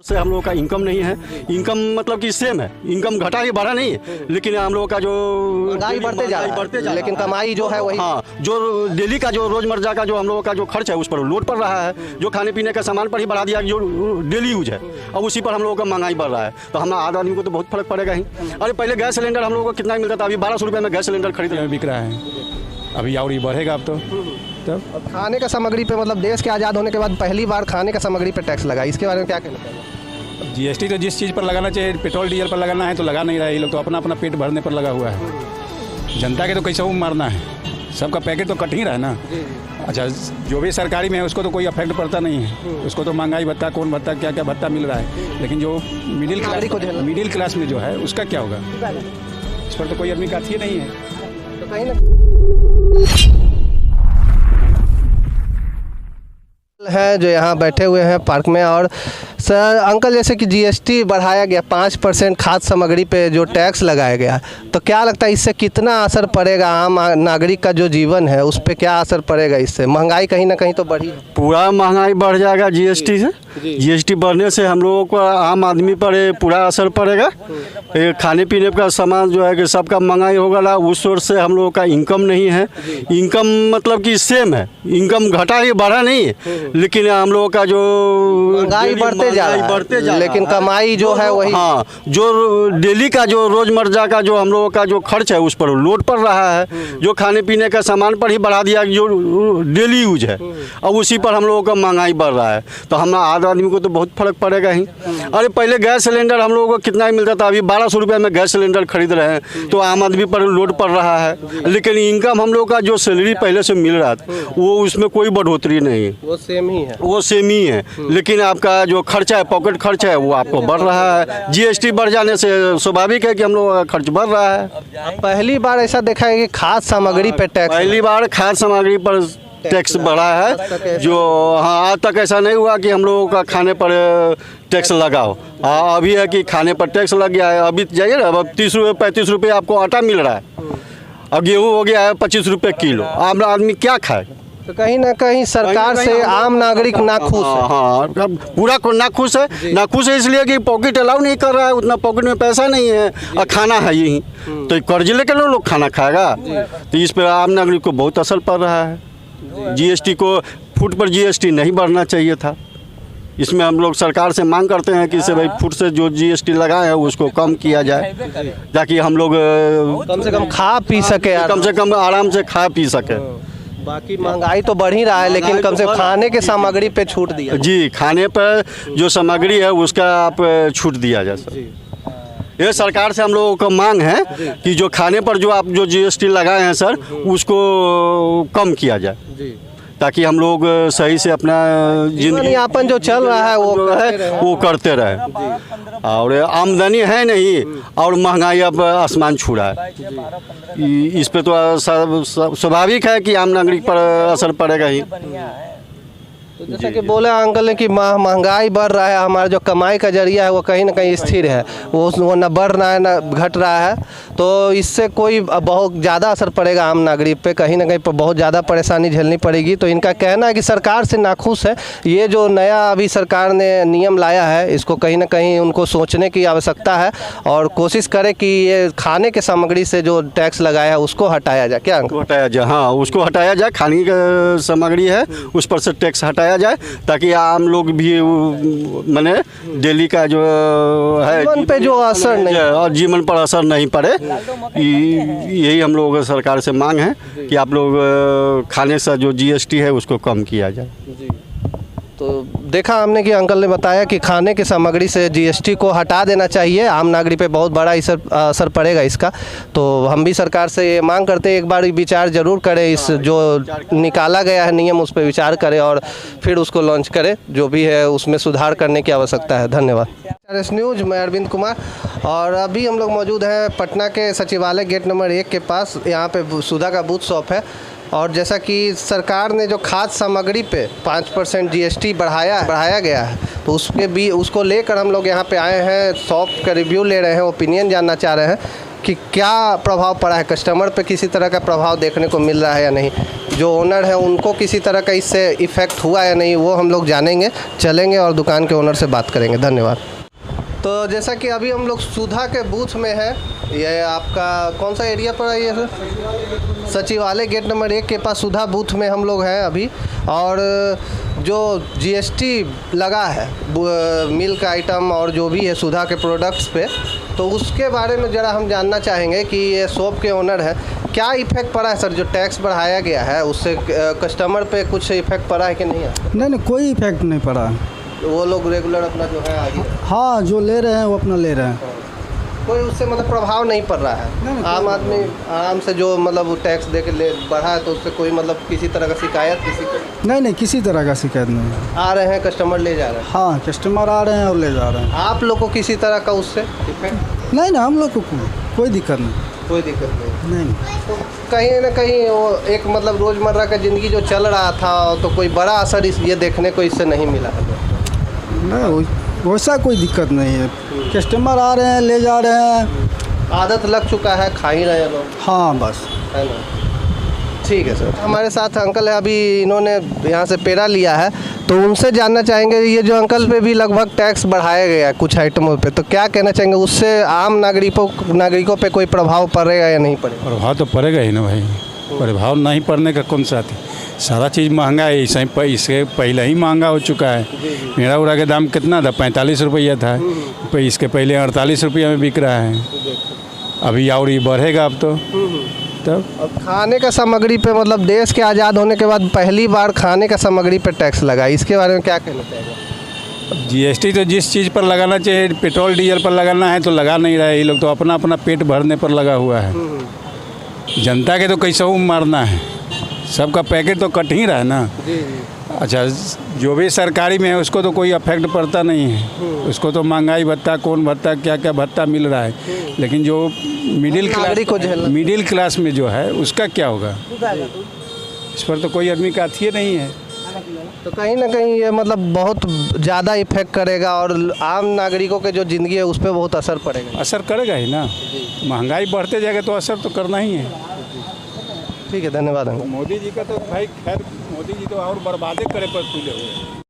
से हम लोगों का इनकम नहीं है। इनकम मतलब कि सेम है, इनकम घटा ही बढ़ा नहीं है, लेकिन हम लोगों का जो महंगाई बढ़ते जा रहा है, लेकिन कमाई जो है वही। हाँ, जो डेली का जो रोजमर्रा का जो हम लोगों का जो खर्च है उस पर लोड पड़ रहा है। जो खाने पीने का सामान पर ही बढ़ा दिया जो डेली यूज है, अब उसी पर हम लोगों का महंगाई बढ़ रहा है। तो हम आम आदमी को तो बहुत फर्क पड़ेगा ही। अरे पहले गैस सिलेंडर हम लोगों को कितना मिलता था, अभी 1200 रुपये में गैस सिलेंडर खरीद रहे हैं, बिक रहा है। अभी और ये बढ़ेगा अब तो। अब खाने का सामग्री पे मतलब देश के आज़ाद होने के बाद पहली बार खाने का सामग्री पे टैक्स लगा, इसके बारे में क्या कहना चाहिए? जीएसटी तो जिस चीज़ पर लगाना चाहिए, पेट्रोल डीजल पर लगाना है तो लगा नहीं रहा है। ये लोग तो अपना अपना पेट भरने पर लगा हुआ है। जनता के तो कैसे मारना है, सबका पैकेट तो कट ही रहा है ना। अच्छा, जो भी सरकारी में है उसको तो कोई अफेक्ट पड़ता नहीं है, उसको तो महंगाई भत्ता, कौन भत्ता, क्या क्या भत्ता मिल रहा है। लेकिन जो मिडिल क्लास में जो है उसका क्या होगा, इस पर तो कोई आदमी का ही नहीं है। तो कहीं ना है जो यहाँ बैठे हुए हैं पार्क में। और सर अंकल, जैसे कि जीएसटी बढ़ाया गया 5% खाद्य सामग्री पे जो टैक्स लगाया गया, तो क्या लगता है इससे कितना असर पड़ेगा आम नागरिक का जो जीवन है उस पर क्या असर पड़ेगा? इससे महंगाई कहीं ना कहीं तो बढ़ी, पूरा महंगाई बढ़ जाएगा जीएसटी से। जीएसटी बढ़ने से हम लोगों को आम आदमी पर पूरा असर पड़ेगा। खाने पीने का सामान जो है कि सबका महंगाई होगा ना, उस ओर से हम लोगों का इनकम नहीं है। इनकम मतलब कि सेम है, इनकम घटा ही बढ़ा नहीं है, लेकिन हम लोगों का जो महंगाई बढ़ते जा रहा है, लेकिन कमाई जो है वही। हाँ, जो डेली का जो रोजमर्रा का जो हम लोगों का जो खर्च है उस पर लोड पड़ रहा है। जो खाने पीने का सामान पर ही बढ़ा दिया जो डेली यूज है, अब उसी पर हम लोगों का महंगाई बढ़ रहा है। तो हम आदमी को तो बहुत फर्क पड़ेगा ही। अरे पहले गैस सिलेंडर हम लोगों को कितना मिलता था, अभी 1200 रुपये में गैस सिलेंडर खरीद रहे हैं, तो आम आदमी पर लोड पड़ रहा है। लेकिन इनकम हम लोग का जो सैलरी पहले से मिल रहा था वो उसमें कोई बढ़ोतरी नहीं है, वो सेम ही है, वो सेम ही है। लेकिन आपका जो खर्चा है, पॉकेट खर्च है, वो आपको बढ़ रहा है। जीएसटी बढ़ जाने से स्वाभाविक है कि हम लोग का खर्च बढ़ रहा है। पहली बार ऐसा देखा है कि खाद्य सामग्री पे टैक्स, पहली बार खाद्य सामग्री पर टैक्स बढ़ा है। जो हाँ, आज तक ऐसा नहीं हुआ कि हम लोगों का खाने पर टैक्स लगाओ। अभी है कि खाने पर टैक्स लग गया है। अभी जाइए ना, अब 30 रुपये 35 रुपये आपको आटा मिल रहा है, अब गेहूँ हो गया है 25 रुपये किलो। आम आदमी क्या खाए? तो कहीं ना कहीं सरकार से आम नागरिक नाखुश है। हाँ, पूरा नाखुश है। नाखुश है इसलिए कि पॉकेट अलाउ नहीं कर रहा है, उतना पॉकेट में पैसा नहीं है और खाना है यही, तो कर्ज लेकर लोग खाना खाएगा। तो इस पर आम नागरिक को बहुत असर पड़ रहा है। जीएसटी को, फूड पर जीएसटी नहीं बढ़ना चाहिए था। इसमें हम लोग सरकार से मांग करते हैं कि इसे भाई फूड से जो जीएसटी लगाए हैं उसको कम किया जाए, ताकि हम लोग कम से कम खा पी सके, कम से कम आराम से खा पी सके। बाकी महंगाई तो बढ़ ही रहा है, लेकिन कम से कम खाने के सामग्री पे छूट दिया जी, खाने पर जो सामग्री है उसका आप छूट दिया जाए सर। ये सरकार से हम लोगों को मांग है कि जो खाने पर जो आप जो जीएसटी लगाए हैं सर उसको कम किया जाए, ताकि हम लोग सही से अपना जिंदगी यापन जो चल रहा है वो करते रहे। और आमदनी है नहीं और महंगाई अब आसमान छू रहा है। इस पे तो स्वाभाविक है कि आम नागरिक पर असर पड़ेगा ही। तो जैसा कि बोला अंकल ने कि महंगाई बढ़ रहा है, हमारा जो कमाई का जरिया है वो कहीं ना कहीं स्थिर है, वो न बढ़ रहा है न घट रहा है। तो इससे कोई बहुत ज़्यादा असर पड़ेगा आम नागरिक पे, कहीं ना कहीं पर बहुत ज़्यादा परेशानी झेलनी पड़ेगी। तो इनका कहना है कि सरकार से नाखुश है। ये जो नया अभी सरकार ने नियम लाया है इसको कहीं ना कहीं उनको सोचने की आवश्यकता है और कोशिश करे कि ये खाने के सामग्री से जो टैक्स लगाया है उसको हटाया जाए। क्या हटाया जाए? हाँ, उसको हटाया जाए। खाने की सामग्री है उस पर से टैक्स हटाया जाए, ताकि आम लोग भी माने डेली का जो है जीवन पे जो असर नहीं, और जीवन पर असर नहीं पड़े। यही हम लोग सरकार से मांग है कि आप लोग खाने से जो जीएसटी है उसको कम किया जाए। तो देखा हमने कि अंकल ने बताया कि खाने की सामग्री से जीएसटी को हटा देना चाहिए, आम नागरिक पे बहुत बड़ा असर पड़ेगा इसका। तो हम भी सरकार से ये मांग करते हैं एक बार विचार जरूर करें, इस जो निकाला गया है नियम उस पर विचार करें और फिर उसको लॉन्च करें, जो भी है उसमें सुधार करने की आवश्यकता है। धन्यवाद। RS न्यूज़, मैं अरविंद कुमार और अभी हम लोग मौजूद हैं पटना के सचिवालय गेट नंबर 1 के पास। यहाँ पे सुधा का बूथ शॉप है और जैसा कि सरकार ने जो खाद्य सामग्री पे 5% जीएसटी बढ़ाया गया है, तो उसके भी उसको लेकर हम लोग यहाँ पे आए हैं, शॉप का रिव्यू ले रहे हैं, ओपिनियन जानना चाह रहे हैं कि क्या प्रभाव पड़ा है, कस्टमर पे किसी तरह का प्रभाव देखने को मिल रहा है या नहीं, जो ओनर है उनको किसी तरह का इससे इफ़ेक्ट हुआ या नहीं, वो हम लोग जानेंगे, चलेंगे और दुकान के ओनर से बात करेंगे। धन्यवाद। तो जैसा कि अभी हम लोग सुधा के बूथ में है, ये आपका कौन सा एरिया पर है ये सर? सचिवालय गेट नंबर 1 के पास सुधा बूथ में हम लोग हैं अभी। और जो जीएसटी लगा है मिल्क आइटम और जो भी है सुधा के प्रोडक्ट्स पे, तो उसके बारे में ज़रा हम जानना चाहेंगे कि ये शॉप के ओनर है, क्या इफ़ेक्ट पड़ा है सर? जो टैक्स बढ़ाया गया है उससे कस्टमर पे कुछ इफ़ेक्ट पड़ा है कि नहीं है? नहीं, कोई इफेक्ट नहीं पड़ा। वो लोग रेगुलर अपना जो है आगे, हाँ, जो ले रहे हैं वो अपना ले रहे हैं। कोई उससे मतलब प्रभाव नहीं पड़ रहा है। आम आदमी आराम से जो मतलब टैक्स दे के ले बढ़ा है, तो उससे कोई मतलब किसी तरह का शिकायत किसी को नहीं, किसी तरह का शिकायत नहीं है। आ रहे हैं कस्टमर ले जा रहे हैं। हाँ, कस्टमर आ रहे हैं और ले जा रहे हैं। आप लोग को किसी तरह का उससे इफेक्ट? नहीं, हम लोग को कोई दिक्कत नहीं। कोई दिक्कत नहीं। नहीं, तो कहीं ना कहीं वो एक मतलब रोज़मर्रा का ज़िंदगी जो चल रहा था, तो कोई बड़ा असर ये देखने को इससे नहीं मिला है। नहीं, वैसा कोई दिक्कत नहीं है। कस्टमर आ रहे हैं, ले जा रहे हैं, आदत लग चुका है, खा ही रहे हैं लोग, हाँ बस। है ना? ठीक है सर। हमारे साथ अंकल है, अभी इन्होंने यहाँ से पेड़ा लिया है, तो उनसे जानना चाहेंगे ये जो अंकल पे भी लगभग टैक्स बढ़ाया गया है कुछ आइटमों पे, तो क्या कहना चाहेंगे, उससे आम नागरिकों पे कोई प्रभाव पड़ेगा या नहीं पड़ेगा? प्रभाव तो पड़ेगा ही ना भाई, प्रभाव नहीं पड़ने का कौन सा थी? सारा चीज़ महंगा है, इससे पहले ही महंगा हो चुका है। पेड़ा उड़ा के दाम कितना था? 45 रुपया था, इसके पहले 48 रुपया में बिक रहा है, अभी और ये बढ़ेगा अब तो। तब अब खाने का सामग्री पे मतलब देश के आज़ाद होने के बाद पहली बार खाने का सामग्री पे टैक्स लगा, इसके बारे में क्या कहना चाहेंगे? जीएसटी तो जिस चीज़ पर लगाना चाहिए, पेट्रोल डीजल पर लगाना है तो लगा नहीं रहा है। ये लोग तो अपना अपना पेट भरने पर लगा हुआ है। जनता के तो कैसे मारना है, सबका पैकेट तो कट ही रहा है ना। अच्छा, जो भी सरकारी में है उसको तो कोई अफेक्ट पड़ता नहीं है, उसको तो महंगाई भत्ता, कौन भत्ता, क्या क्या भत्ता मिल रहा है, लेकिन जो मिडिल क्लास में जो है उसका क्या होगा? इस पर तो कोई आदमी का अथिये नहीं है। तो कहीं ना कहीं ये मतलब बहुत ज़्यादा इफेक्ट करेगा और आम नागरिकों के जो ज़िंदगी है उस पर बहुत असर पड़ेगा। असर करेगा ही ना, महंगाई बढ़ते जाएगा तो असर तो करना ही है। ठीक है, धन्यवाद। मोदी जी का तो भाई खैर, मोदी जी तो और बर्बादे करे पर तुले हुए।